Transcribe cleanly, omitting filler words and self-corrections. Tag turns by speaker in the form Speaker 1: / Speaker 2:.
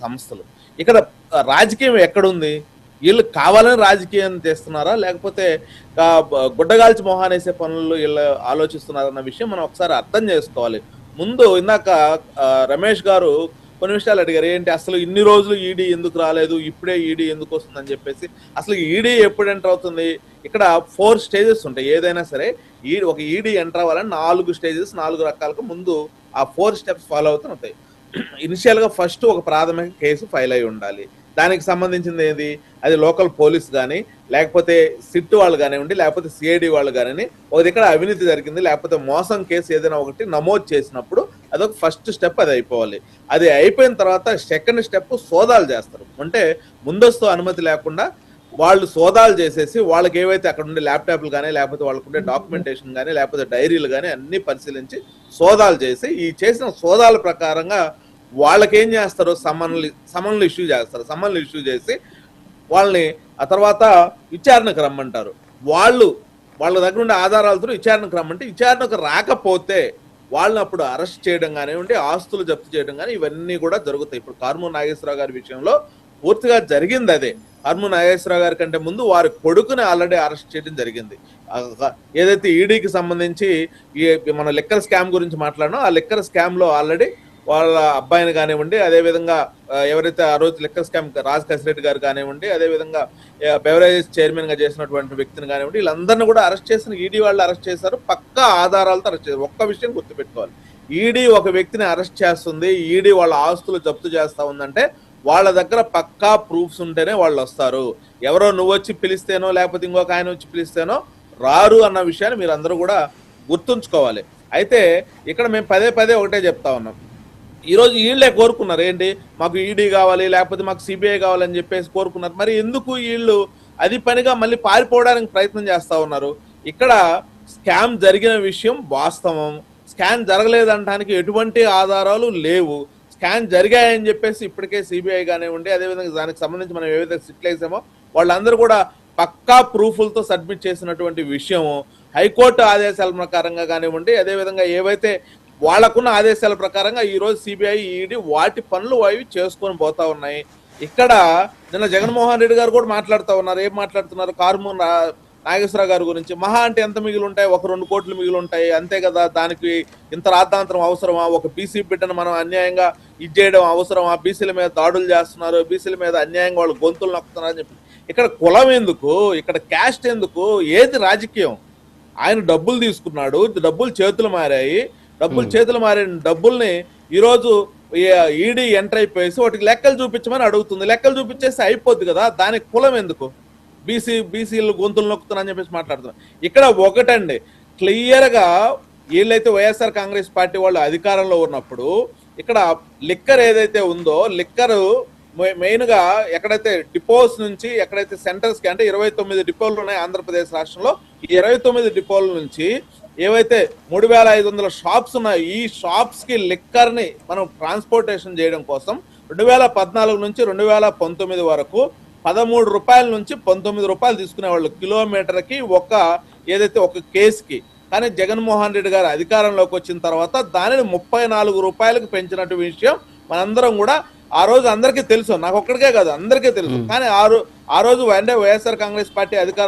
Speaker 1: సంస్థలు. ఇక్కడ రాజకీయం ఎక్కడుంది? ఈళ్ళు కావాలని రాజకీయం చేస్తున్నారా? లేకపోతే గుడ్డగాల్చి మొహానేసే పనులు ఈళ్ళు ఆలోచిస్తున్నారన్న విషయం మనం ఒకసారి అర్థం చేసుకోవాలి. ముందు ఇందాక రమేష్ గారు కొన్ని విషయాలు అడిగారు. ఏంటి అసలు ఇన్ని రోజులు ఈడీ ఎందుకు రాలేదు? ఇప్పుడే ఈడీ ఎందుకు వస్తుందని చెప్పేసి. అసలు ఈడీ ఎప్పుడు ఎంటర్ అవుతుంది? ఇక్కడ 4 స్టేజెస్ ఉంటాయి. ఏదైనా సరే ఒక ఈడీ ఎంటర్ అవ్వాలని 4 స్టేజెస్, 4 రకాలకు ముందు ఆ 4 స్టెప్స్ ఫాలో అవుతూ ఉంటాయి. ఇనిషియల్ గా ఫస్ట్ ఒక ప్రాథమిక కేసు ఫైల్ అయి ఉండాలి. దానికి సంబంధించింది ఏది? అది లోకల్ పోలీస్ కానీ, లేకపోతే సిట్ వాళ్ళు కానివ్వండి, లేకపోతే సిఐడి వాళ్ళు కానీ ఒక దగ్గర అవినీతి జరిగింది, లేకపోతే మోసం కేసు ఏదైనా ఒకటి నమోదు చేసినప్పుడు అదొక ఫస్ట్ స్టెప్, అది అయిపోవాలి. అది అయిపోయిన తర్వాత సెకండ్ స్టెప్ సోదాలు చేస్తారు. అంటే ముందస్తు అనుమతి లేకుండా వాళ్ళు సోదాలు చేసేసి వాళ్ళకి ఏవైతే అక్కడ ఉండే ల్యాప్టాప్లు కానీ, లేకపోతే వాళ్ళకు ఉండే డాక్యుమెంటేషన్ కానీ, లేకపోతే డైరీలు కానీ అన్ని పరిశీలించి సోదాలు చేసి ఈ చేసిన సోదాల ప్రకారంగా వాళ్ళకి ఏం చేస్తారు? సమన్లు ఇష్యూ చేస్తారు. సమన్లు ఇష్యూ చేసి వాళ్ళని ఆ తర్వాత విచారణకు రమ్మంటారు. వాళ్ళ దగ్గర ఉండే ఆధారాలతో విచారణకు రమ్మంటే విచారణకు రాకపోతే వాళ్ళని అప్పుడు అరెస్ట్ చేయడం కానివ్వండి, ఆస్తులు జప్తు చేయడం కానీ ఇవన్నీ కూడా జరుగుతాయి. ఇప్పుడు కారుమూరి నాగేశ్వరరావు గారి విషయంలో పూర్తిగా జరిగింది అదే. కారుమూరి నాగేశ్వరరావు గారి కంటే ముందు వారి కొడుకుని ఆల్రెడీ అరెస్ట్ చేయడం జరిగింది. ఏదైతే ఈడీకి సంబంధించి మన లిక్కర్ స్కామ్ గురించి మాట్లాడినో ఆ లిక్కర్ స్కామ్ లో ఆల్రెడీ వాళ్ళ అబ్బాయిని కానివ్వండి, అదేవిధంగా ఎవరైతే ఆ రోజు లిక్కర్ స్కామ్ రాజ్ కసిరెడ్డి గారు కానివ్వండి, అదేవిధంగా బెవరేజెస్ చైర్మన్ గా చేసినటువంటి వ్యక్తిని కానివ్వండి, వీళ్ళందరినీ కూడా అరెస్ట్ చేసిన ఈడీ వాళ్ళు అరెస్ట్ చేశారు. పక్కా ఆధారాలతో అరెస్ట్ చేశారు. ఒక్క విషయం గుర్తుపెట్టుకోవాలి, ఈడీ ఒక వ్యక్తిని అరెస్ట్ చేస్తుంది, ఈడీ వాళ్ళ ఆస్తులు జప్తు చేస్తా ఉందంటే వాళ్ళ దగ్గర పక్కా ప్రూఫ్స్ ఉంటేనే వాళ్ళు వస్తారు. ఎవరో నువ్వు వచ్చి పిలిస్తేనో లేకపోతే ఇంకొక ఆయన వచ్చి పిలిస్తేనో రారు అన్న విషయాన్ని మీరు అందరూ కూడా గుర్తుంచుకోవాలి. అయితే ఇక్కడ మేము పదే పదే ఒకటే చెప్తా ఉన్నాం. ఈరోజు వీళ్ళే కోరుకున్నారు ఏంటి, మాకు ఈడీ కావాలి, లేకపోతే మాకు సిబిఐ కావాలని చెప్పేసి కోరుకున్నారు. మరి ఎందుకు వీళ్ళు అది పనిగా మళ్ళీ పారిపోవడానికి ప్రయత్నం చేస్తా ఉన్నారు? ఇక్కడ స్కామ్ జరిగిన విషయం వాస్తవం. స్కామ్ జరగలేదనడానికి ఎటువంటి ఆధారాలు లేవు. స్కామ్ జరిగాయని చెప్పేసి ఇప్పటికే సిబిఐ కానివ్వండి, అదేవిధంగా దానికి సంబంధించి మనం ఏవైతే సిట్లు వేసామో వాళ్ళందరూ కూడా పక్కా ప్రూఫ్లతో సబ్మిట్ చేసినటువంటి విషయము. హైకోర్టు ఆదేశాల ప్రకారంగా కానివ్వండి, అదేవిధంగా ఏవైతే వాళ్ళకున్న ఆదేశాల ప్రకారంగా ఈరోజు సిబిఐ ఈడీ వాటి పనులు అవి చేసుకొని పోతా ఉన్నాయి. ఇక్కడ నిన్న జగన్మోహన్ రెడ్డి గారు కూడా మాట్లాడుతూ ఉన్నారు. ఏం మాట్లాడుతున్నారు? కారుమూరి నాగేశ్వరరావు గారి గురించి మహా అంటే ఎంత మిగిలి ఉంటాయి? 1-2 కోట్లు మిగిలి ఉంటాయి అంతే కదా. దానికి ఇంత రాద్ధాంతరం అవసరమా? ఒక బీసీ బిడ్డను మనం అన్యాయంగా చేయడం అవసరమా? బీసీల మీద దాడులు చేస్తున్నారు, బీసీల మీద అన్యాయంగా వాళ్ళు గొంతులు నొక్కుతున్నారు అని చెప్పి. ఇక్కడ కులం ఎందుకు? ఇక్కడ క్యాస్ట్ ఎందుకు? ఏది రాజకీయం? ఆయన డబ్బులు తీసుకున్నాడు, డబ్బులు చేతులు మారాయి. మారిన డబ్బుల్ని ఈరోజు ఈడీ ఎంటర్ అయిపోయేసి వాటికి లెక్కలు చూపించమని అడుగుతుంది. లెక్కలు చూపించేసి అయిపోద్ది కదా. దానికి కులం ఎందుకు? బీసీలు గొంతులు నొక్కుతున్నారని చెప్పేసి మాట్లాడుతున్నారు. ఇక్కడ ఒకటండి, క్లియర్ గా వీళ్ళైతే వైఎస్ఆర్ కాంగ్రెస్ పార్టీ వాళ్ళు అధికారంలో ఉన్నప్పుడు ఇక్కడ లిక్కర్ ఏదైతే ఉందో, లిక్కర్ మెయిన్ గా ఎక్కడైతే డిపోస్ నుంచి ఎక్కడైతే సెంటర్స్ కి, అంటే 29 డిపోలు ఉన్నాయి ఆంధ్రప్రదేశ్ రాష్ట్రంలో. ఈ 29 డిపోల నుంచి ఏవైతే 3500 షాప్స్ ఉన్నాయి, ఈ షాప్స్ కి లిక్కర్ ని మనం ట్రాన్స్పోర్టేషన్ చేయడం కోసం 2014 నుంచి 2019 వరకు 13 రూపాయల నుంచి 19 రూపాయలు తీసుకునేవాళ్ళు కిలోమీటర్కి ఏదైతే ఒక కేసుకి. కానీ జగన్మోహన్ రెడ్డి గారు అధికారంలోకి వచ్చిన తర్వాత దానిని 34 రూపాయలకు పెంచినట్టు విషయం మనందరం కూడా ఆ రోజు అందరికీ తెలుసు. నాకు ఒక్కడికే కాదు, అందరికీ తెలుసు. కానీ ఆ రోజు వైఎస్ఆర్ కాంగ్రెస్ పార్టీ అధికారం